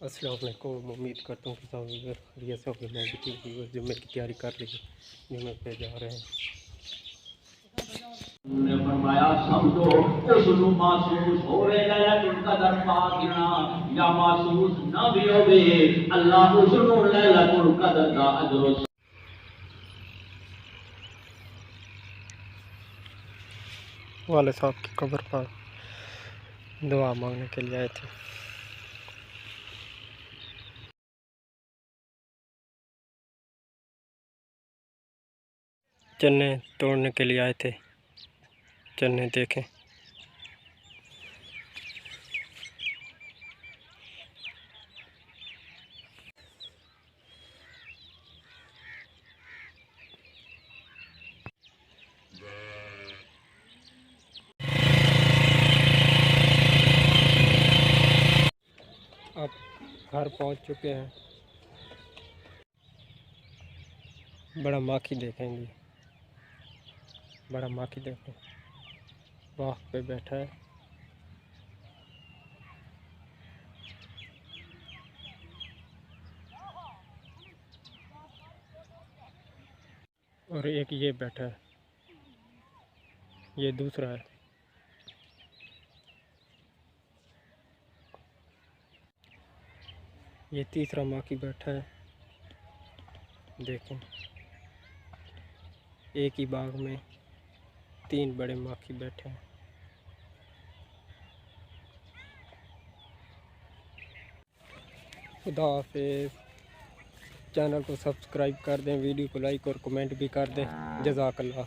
अस्सलाम वालेकुम। उम्मीद करता हूँ कि सब खैरियत से होंगे। मैं भी ठीक हूँ। जुम्मे की तैयारी कर ली, जुम्मे पे जा रहे हैं। ने फरमाया समझो उसनु महसूस होवे लैलतुल कदर पाकिना या महसूस ना भी होवे अल्लाह उसनु लैलतुल कदर दा अजर वाले साहब की कब्र पर दुआ मांगने के लिए आए थे। चन्ने तोड़ने के लिए आए थे। चन्ने देखें। अब घर पहुंच चुके हैं। बड़ा माखी देखेंगे। बड़ा माखी देखें, बाग पे बैठा है। और एक ये बैठा है, ये दूसरा है। ये तीसरा माखी बैठा है। देखें, एक ही बाग में 3 बड़े माखी बैठे हैं। खुदा हाफिज़। चैनल को सब्सक्राइब कर दें, वीडियो को लाइक और कमेंट भी कर दें। जज़ाकल्लाह।